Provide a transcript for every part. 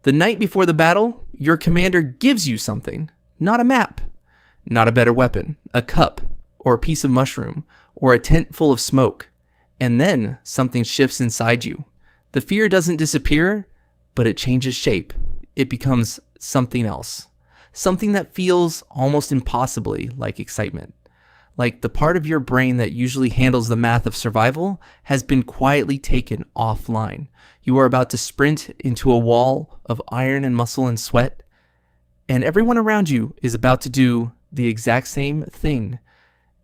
The night before the battle, your commander gives you something. Not a map, not a better weapon, a cup, or a piece of mushroom, or a tent full of smoke. And then something shifts inside you. The fear doesn't disappear, but it changes shape. It becomes something else. Something that feels almost impossibly like excitement. Like the part of your brain that usually handles the math of survival has been quietly taken offline. You are about to sprint into a wall of iron and muscle and sweat, and everyone around you is about to do the exact same thing.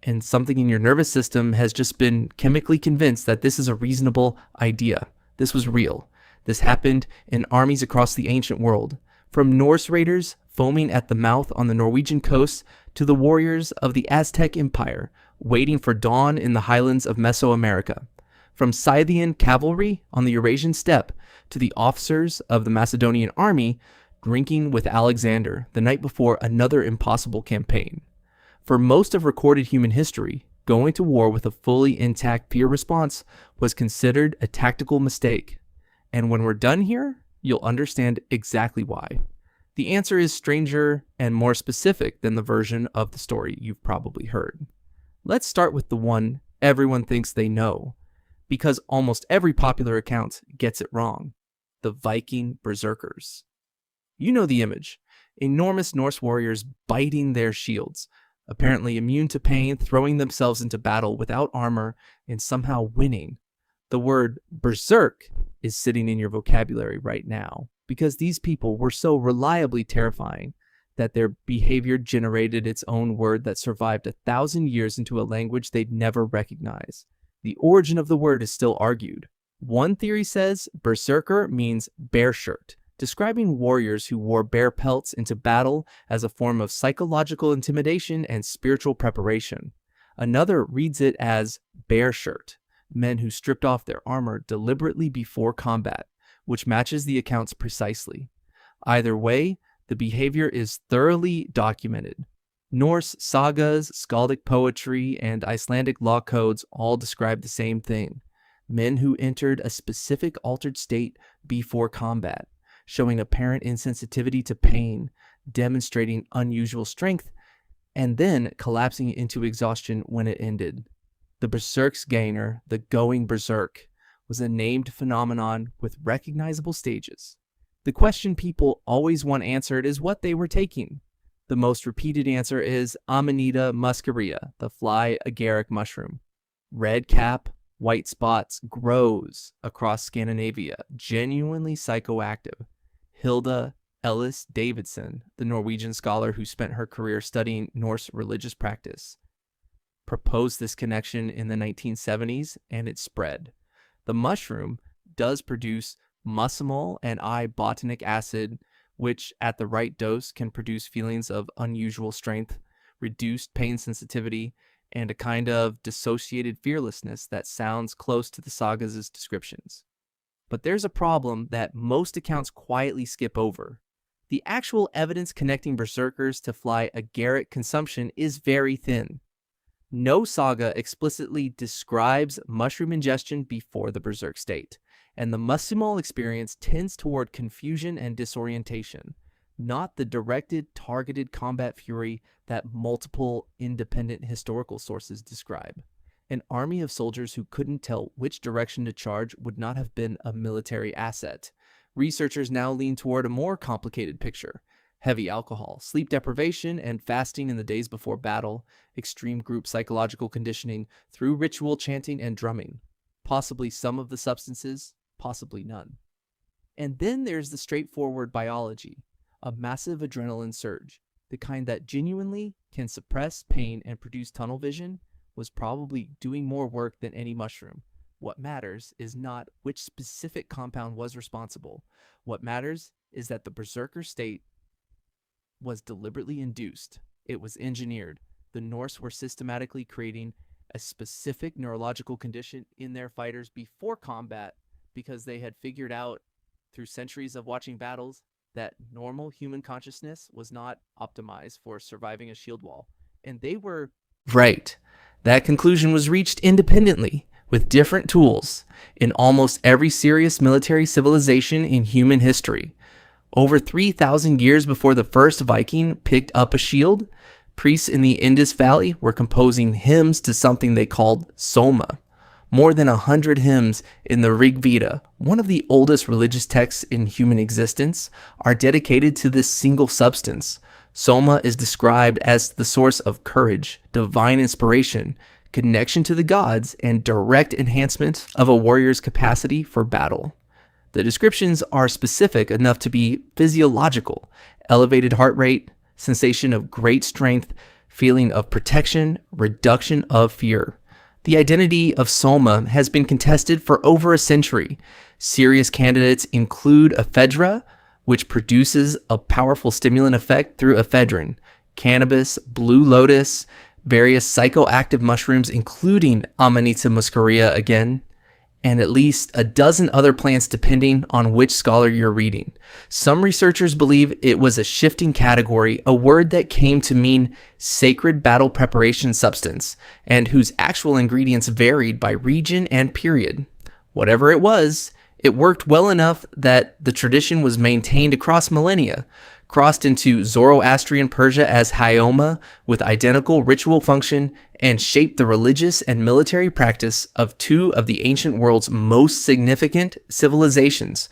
And something in your nervous system has just been chemically convinced that this is a reasonable idea. This was real. This happened in armies across the ancient world. From Norse raiders foaming at the mouth on the Norwegian coast to the warriors of the Aztec Empire waiting for dawn in the highlands of Mesoamerica. From Scythian cavalry on the Eurasian steppe to the officers of the Macedonian army drinking with Alexander the night before another impossible campaign. For most of recorded human history, going to war with a fully intact fear response was considered a tactical mistake. And when we're done here, you'll understand exactly why. The answer is stranger and more specific than the version of the story you've probably heard. Let's start with the one everyone thinks they know, because almost every popular account gets it wrong. The Viking berserkers. You know the image. Enormous Norse warriors biting their shields, apparently immune to pain, throwing themselves into battle without armor, and somehow winning. The word berserk is sitting in your vocabulary right now, because these people were so reliably terrifying that their behavior generated its own word that survived 1,000 years into a language they'd never recognize. The origin of the word is still argued. One theory says berserker means bear shirt, describing warriors who wore bear pelts into battle as a form of psychological intimidation and spiritual preparation. Another reads it as bear shirt, men who stripped off their armor deliberately before combat, which matches the accounts precisely. Either way, the behavior is thoroughly documented. Norse sagas, skaldic poetry, and Icelandic law codes all describe the same thing. Men who entered a specific altered state before combat, showing apparent insensitivity to pain, demonstrating unusual strength, and then collapsing into exhaustion when it ended. The Berserksganger, the going berserk, was a named phenomenon with recognizable stages. The question people always want answered is what they were taking. The most repeated answer is Amanita muscaria, the fly agaric mushroom. Red cap, white spots, grows across Scandinavia, genuinely psychoactive. Hilda Ellis Davidson, the Norwegian scholar who spent her career studying Norse religious practice, proposed this connection in the 1970s, and it spread. The mushroom does produce muscimol and I-botanic acid, which at the right dose can produce feelings of unusual strength, reduced pain sensitivity, and a kind of dissociated fearlessness that sounds close to the sagas' descriptions. But there's a problem that most accounts quietly skip over. The actual evidence connecting berserkers to fly agaric consumption is very thin. No saga explicitly describes mushroom ingestion before the berserk state, and the muscimol experience tends toward confusion and disorientation, not the directed, targeted combat fury that multiple independent historical sources describe. An army of soldiers who couldn't tell which direction to charge would not have been a military asset. Researchers now lean toward a more complicated picture. Heavy alcohol, sleep deprivation, and fasting in the days before battle, extreme group psychological conditioning through ritual chanting and drumming. Possibly some of the substances, possibly none. And then there's the straightforward biology, a massive adrenaline surge, the kind that genuinely can suppress pain and produce tunnel vision, was probably doing more work than any mushroom. What matters is not which specific compound was responsible. What matters is that the berserker state was deliberately induced. It was engineered. The Norse were systematically creating a specific neurological condition in their fighters before combat because they had figured out through centuries of watching battles that normal human consciousness was not optimized for surviving a shield wall. And they were right. That conclusion was reached independently with different tools in almost every serious military civilization in human history. Over 3,000 years before the first Viking picked up a shield, priests in the Indus Valley were composing hymns to something they called soma. More than 100 hymns in the Rig Veda, one of the oldest religious texts in human existence, are dedicated to this single substance. Soma is described as the source of courage, divine inspiration, connection to the gods, and direct enhancement of a warrior's capacity for battle. The descriptions are specific enough to be physiological: elevated heart rate, sensation of great strength, feeling of protection, reduction of fear. The identity of soma has been contested for over a century. Serious candidates include ephedra, which produces a powerful stimulant effect through ephedrine, cannabis, blue lotus, various psychoactive mushrooms including Amanita muscaria again, and at least a dozen other plants depending on which scholar you're reading. Some researchers believe it was a shifting category, a word that came to mean sacred battle preparation substance, and whose actual ingredients varied by region and period. Whatever it was, it worked well enough that the tradition was maintained across millennia, crossed into Zoroastrian Persia as Hyoma with identical ritual function, and shaped the religious and military practice of two of the ancient world's most significant civilizations.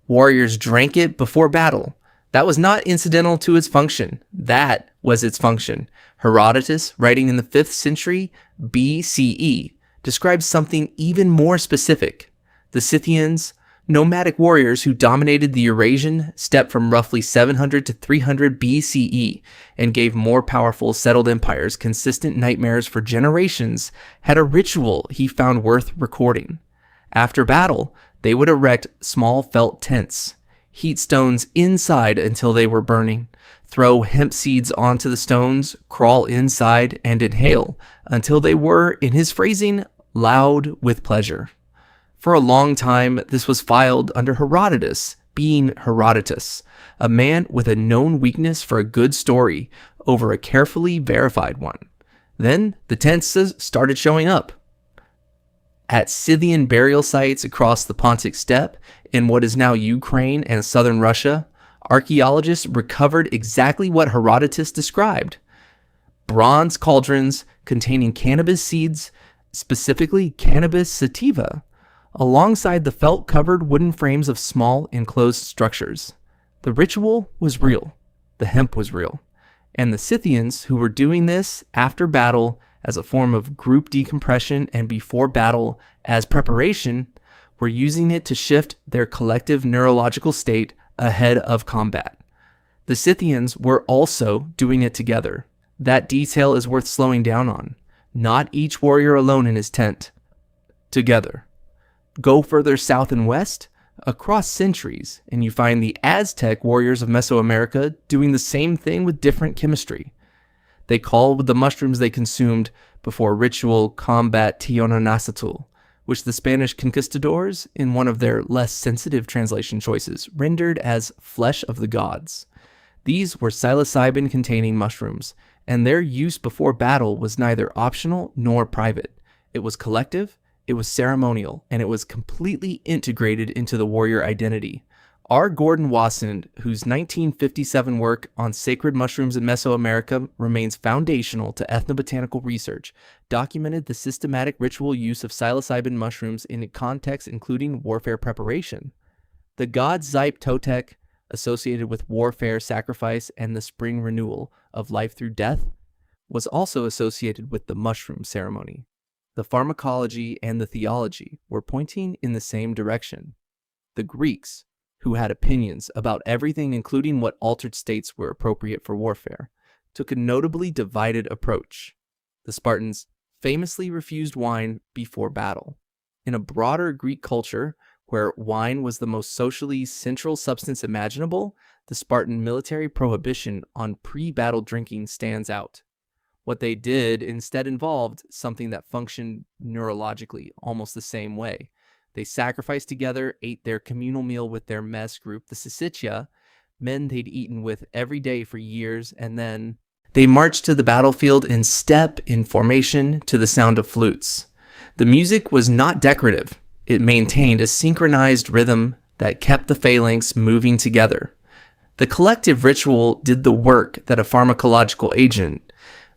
Warriors drank it before battle. That was not incidental to its function. That was its function. Herodotus, writing in the 5th century BCE, describes something even more specific. The Scythians, nomadic warriors who dominated the Eurasian steppe from roughly 700 to 300 BCE and gave more powerful settled empires consistent nightmares for generations, had a ritual he found worth recording. After battle, they would erect small felt tents, heat stones inside until they were burning, throw hemp seeds onto the stones, crawl inside, and inhale until they were, in his phrasing, loud with pleasure. For a long time, this was filed under Herodotus, being Herodotus, a man with a known weakness for a good story over a carefully verified one. Then the tents started showing up. At Scythian burial sites across the Pontic steppe in what is now Ukraine and southern Russia, archaeologists recovered exactly what Herodotus described: bronze cauldrons containing cannabis seeds, specifically cannabis sativa, alongside the felt-covered wooden frames of small enclosed structures. The ritual was real. The hemp was real. And the Scythians, who were doing this after battle as a form of group decompression and before battle as preparation, were using it to shift their collective neurological state ahead of combat. The Scythians were also doing it together. That detail is worth slowing down on. Not each warrior alone in his tent. Together. Go further south and west, across centuries, and you find the Aztec warriors of Mesoamerica doing the same thing with different chemistry. They called the mushrooms they consumed before ritual combat tiononacetl, which the Spanish conquistadors, in one of their less sensitive translation choices, rendered as flesh of the gods. These were psilocybin-containing mushrooms, and their use before battle was neither optional nor private. It was collective, it was ceremonial, and it was completely integrated into the warrior identity. R. Gordon Wasson, whose 1957 work on sacred mushrooms in Mesoamerica remains foundational to ethnobotanical research, documented the systematic ritual use of psilocybin mushrooms in contexts including warfare preparation. The god Zype Totec, associated with warfare, sacrifice, and the spring renewal of life through death, was also associated with the mushroom ceremony. The pharmacology and the theology were pointing in the same direction. The Greeks, who had opinions about everything including what altered states were appropriate for warfare, took a notably divided approach. The Spartans famously refused wine before battle. In a broader Greek culture, where wine was the most socially central substance imaginable, the Spartan military prohibition on pre-battle drinking stands out. What they did instead involved something that functioned neurologically almost the same way. They sacrificed together, ate their communal meal with their mess group, the Syssitia, men they'd eaten with every day for years, and then they marched to the battlefield in step, in formation, to the sound of flutes. The music was not decorative. It maintained a synchronized rhythm that kept the phalanx moving together. The collective ritual did the work that a pharmacological agent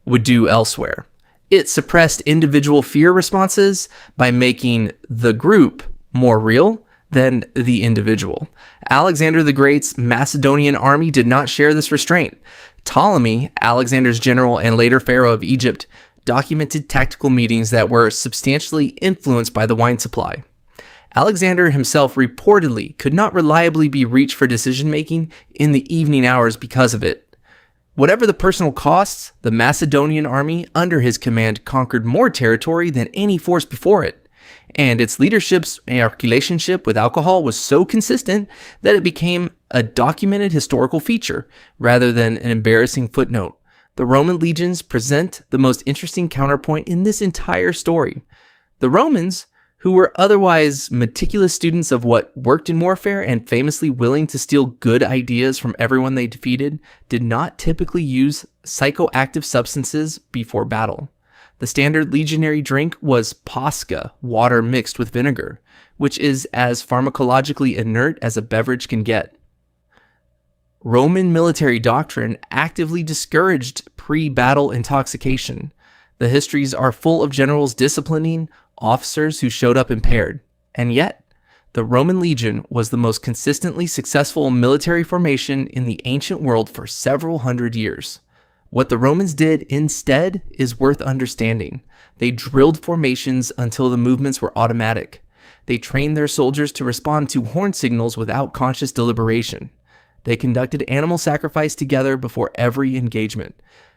would do elsewhere. It suppressed individual fear responses by making the group more real than the individual. Alexander the Great's Macedonian army did not share this restraint. Ptolemy, Alexander's general and later pharaoh of Egypt, documented tactical meetings that were substantially influenced by the wine supply. Alexander himself reportedly could not reliably be reached for decision-making in the evening hours because of it. Whatever the personal costs, the Macedonian army under his command conquered more territory than any force before it, and its leadership's relationship with alcohol was so consistent that it became a documented historical feature rather than an embarrassing footnote. The Roman legions present the most interesting counterpoint in this entire story. The Romans, who were otherwise meticulous students of what worked in warfare and famously willing to steal good ideas from everyone they defeated, did not typically use psychoactive substances before battle. The standard legionary drink was posca, water mixed with vinegar, which is as pharmacologically inert as a beverage can get. Roman military doctrine actively discouraged pre-battle intoxication. The histories are full of generals disciplining officers who showed up impaired, and yet the Roman legion was the most consistently successful military formation in the ancient world for several hundred years. What the Romans did instead is worth understanding. They drilled formations until the movements were automatic. They trained their soldiers to respond to horn signals without conscious deliberation. They conducted animal sacrifice together before every engagement.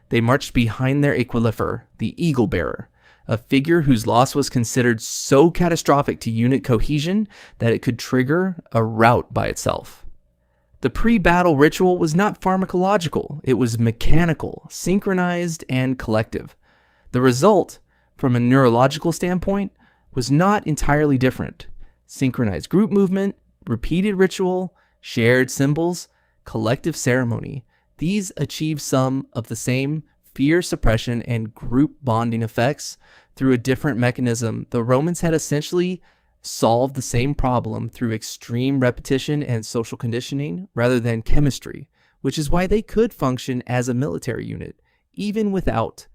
They marched behind their equilifer, the eagle bearer, a figure whose loss was considered so catastrophic to unit cohesion that it could trigger a rout by itself. The pre-battle ritual was not pharmacological, it was mechanical, synchronized, and collective. The result, from a neurological standpoint, was not entirely different. Synchronized group movement, repeated ritual, shared symbols, collective ceremony. These achieve some of the same fear suppression and group bonding effects through a different mechanism. The Romans had essentially solved the same problem through extreme repetition and social conditioning rather than chemistry, which is why they could function as a military unit, even without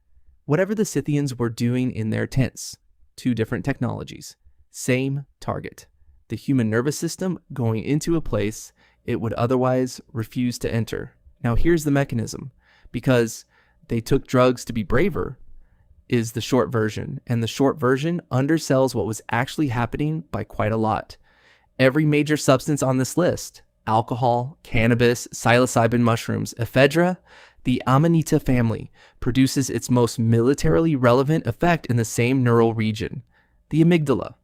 whatever the Scythians were doing in their tents. Two different technologies, same target. The human nervous system going into a place it would otherwise refuse to enter. Now here's the mechanism. Because they took drugs to be braver is the short version, and the short version undersells what was actually happening by quite a lot. Every major substance on this list, alcohol, cannabis, psilocybin mushrooms, ephedra, the Amanita family, produces its most militarily relevant effect in the same neural region, the amygdala,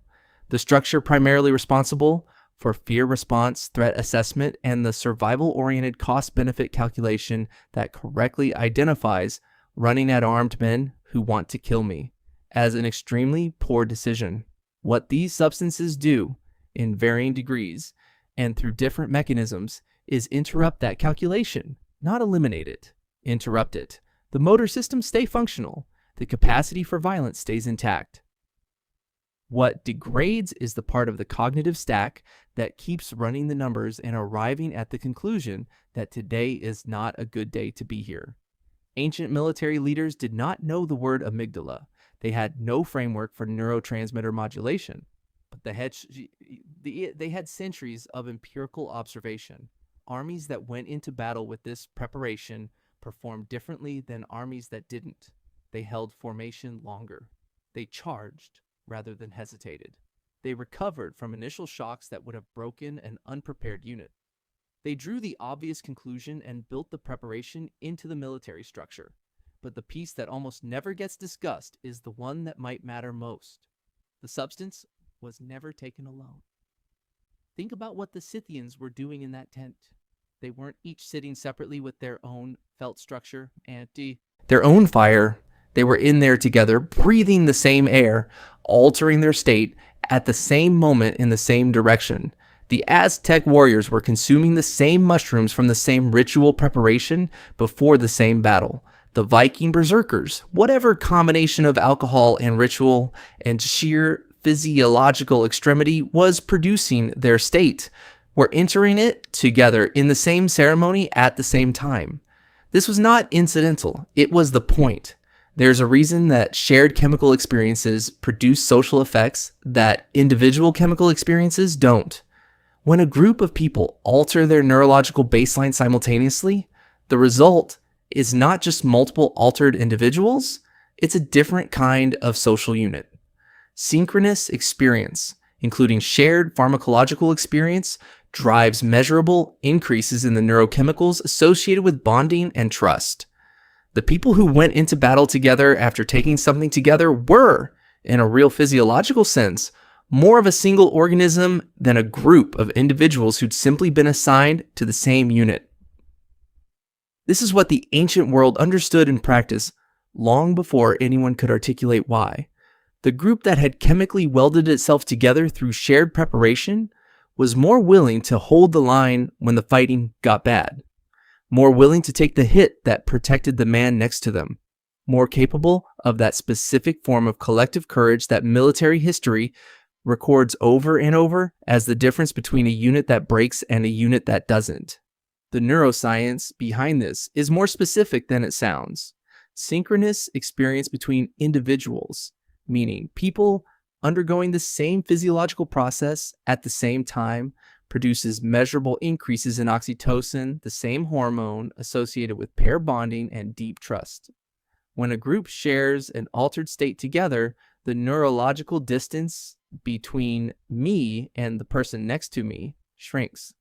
the structure primarily responsible for fear response, threat assessment, and the survival-oriented cost-benefit calculation that correctly identifies running at armed men who want to kill me as an extremely poor decision. What these substances do, in varying degrees and through different mechanisms, is interrupt that calculation, not eliminate it. Interrupt it. The motor systems stay functional. The capacity for violence stays intact. What degrades is the part of the cognitive stack that keeps running the numbers and arriving at the conclusion that today is not a good day to be here. Ancient military leaders did not know the word amygdala. They had no framework for neurotransmitter modulation, but they had centuries of empirical observation. Armies that went into battle with this preparation performed differently than armies that didn't. They held formation longer. They charged rather than hesitated. They recovered from initial shocks that would have broken an unprepared unit. They drew the obvious conclusion and built the preparation into the military structure. But the piece that almost never gets discussed is the one that might matter most. The substance was never taken alone. Think about what the Scythians were doing in that tent. They weren't each sitting separately with their own felt structure and their own fire. They were in there together, breathing the same air, altering their state at the same moment in the same direction. The Aztec warriors were consuming the same mushrooms from the same ritual preparation before the same battle. The Viking berserkers, whatever combination of alcohol and ritual and sheer physiological extremity was producing their state, were entering it together in the same ceremony at the same time. This was not incidental, it was the point. There's a reason that shared chemical experiences produce social effects that individual chemical experiences don't. When a group of people alter their neurological baseline simultaneously, the result is not just multiple altered individuals, it's a different kind of social unit. Synchronous experience, including shared pharmacological experience, drives measurable increases in the neurochemicals associated with bonding and trust. The people who went into battle together after taking something together were, in a real physiological sense, more of a single organism than a group of individuals who'd simply been assigned to the same unit. This is what the ancient world understood in practice long before anyone could articulate why. The group that had chemically welded itself together through shared preparation was more willing to hold the line when the fighting got bad, more willing to take the hit that protected the man next to them, more capable of that specific form of collective courage that military history records over and over as the difference between a unit that breaks and a unit that doesn't. The neuroscience behind this is more specific than it sounds. Synchronous experience between individuals, meaning people undergoing the same physiological process at the same time, produces measurable increases in oxytocin, the same hormone associated with pair bonding and deep trust. When a group shares an altered state together, the neurological distance between me and the person next to me shrinks.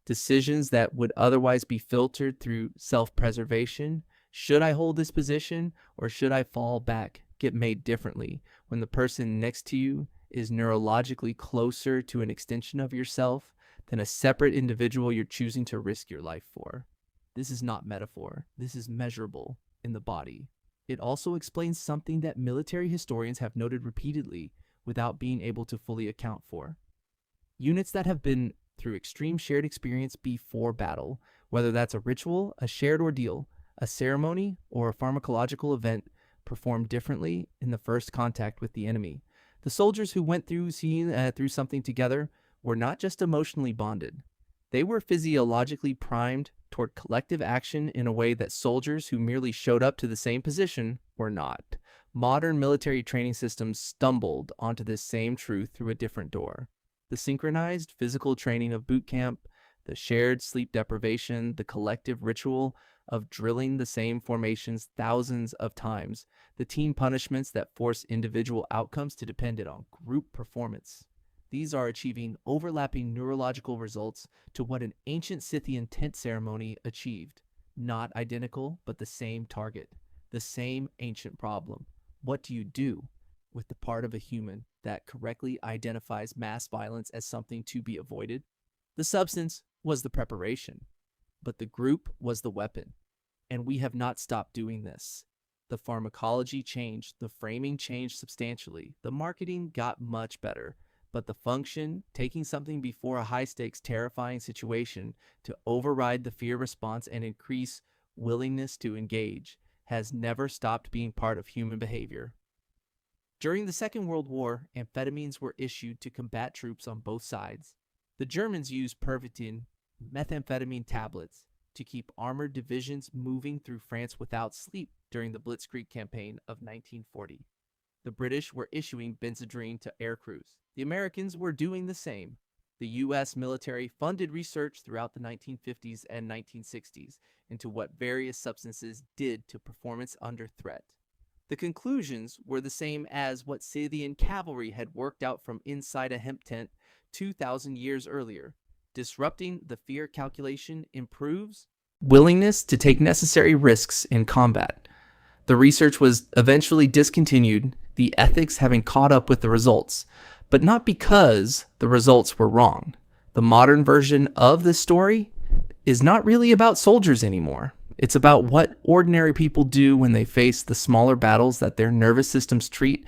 Decisions that would otherwise be filtered through self-preservation, should I hold this position or should I fall back, get made differently when the person next to you is neurologically closer to an extension of yourself than a separate individual you're choosing to risk your life for. This is not metaphor. This is measurable in the body. It also explains something that military historians have noted repeatedly without being able to fully account for. Units that have been through extreme shared experience before battle, whether that's a ritual, a shared ordeal, a ceremony, or a pharmacological event, perform differently in the first contact with the enemy. The soldiers who went through something together were not just emotionally bonded. They were physiologically primed toward collective action in a way that soldiers who merely showed up to the same position were not. Modern military training systems stumbled onto this same truth through a different door. The synchronized physical training of boot camp, the shared sleep deprivation, the collective ritual of drilling the same formations thousands of times, the team punishments that force individual outcomes to depend on group performance. These are achieving overlapping neurological results to what an ancient Scythian tent ceremony achieved. Not identical, but the same target, the same ancient problem. What do you do with the part of a human that correctly identifies mass violence as something to be avoided? The substance was the preparation, but the group was the weapon, and we have not stopped doing this. The pharmacology changed, the framing changed substantially, the marketing got much better, but the function, taking something before a high-stakes, terrifying situation to override the fear response and increase willingness to engage, has never stopped being part of human behavior. During the Second World War, amphetamines were issued to combat troops on both sides. The Germans used Pervitin, methamphetamine tablets, to keep armored divisions moving through France without sleep during the Blitzkrieg campaign of 1940. The British were issuing Benzedrine to air crews. The Americans were doing the same. The U.S. military funded research throughout the 1950s and 1960s into what various substances did to performance under threat. The conclusions were the same as what Scythian cavalry had worked out from inside a hemp tent 2,000 years earlier. Disrupting the fear calculation improves willingness to take necessary risks in combat. The research was eventually discontinued, the ethics having caught up with the results, but not because the results were wrong. The modern version of this story is not really about soldiers anymore. It's about what ordinary people do when they face the smaller battles that their nervous systems treat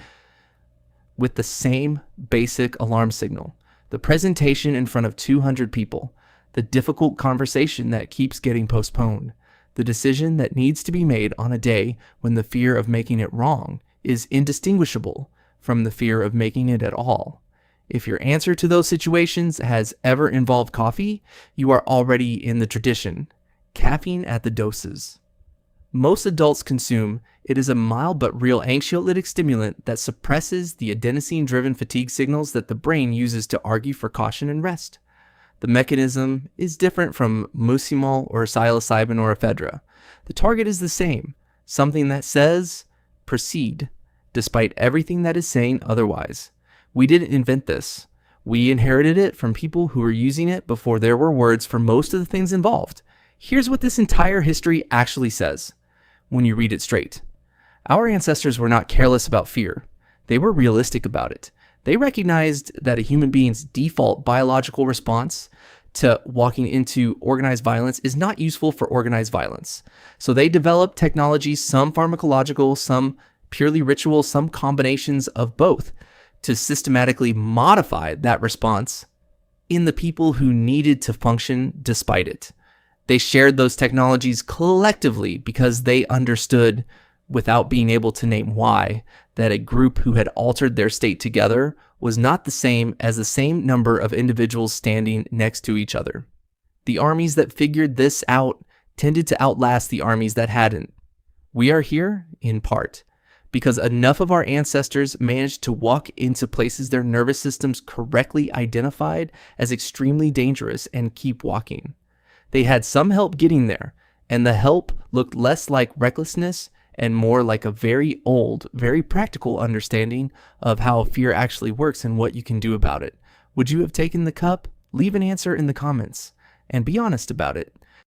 with the same basic alarm signal. The presentation in front of 200 people, the difficult conversation that keeps getting postponed, the decision that needs to be made on a day when the fear of making it wrong is indistinguishable from the fear of making it at all. If your answer to those situations has ever involved coffee, you are already in the tradition. Caffeine at the doses. Most adults consume. It is a mild but real anxiolytic stimulant that suppresses the adenosine-driven fatigue signals that the brain uses to argue for caution and rest. The mechanism is different from muscimol or psilocybin or ephedra. The target is the same, something that says, proceed, despite everything that is saying otherwise. We didn't invent this. We inherited it from people who were using it before there were words for most of the things involved. Here's what this entire history actually says, when you read it straight. Our ancestors were not careless about fear. They were realistic about it. They recognized that a human being's default biological response to walking into organized violence is not useful for organized violence. So they developed technologies, some pharmacological, some purely ritual, some combinations of both, to systematically modify that response in the people who needed to function despite it. They shared those technologies collectively because they understood, without being able to name why, that a group who had altered their state together was not the same as the same number of individuals standing next to each other. The armies that figured this out tended to outlast the armies that hadn't. We are here, in part, because enough of our ancestors managed to walk into places their nervous systems correctly identified as extremely dangerous and keep walking. They had some help getting there, and the help looked less like recklessness and more like a very old, very practical understanding of how fear actually works and what you can do about it. Would you have taken the cup? Leave an answer in the comments, and be honest about it.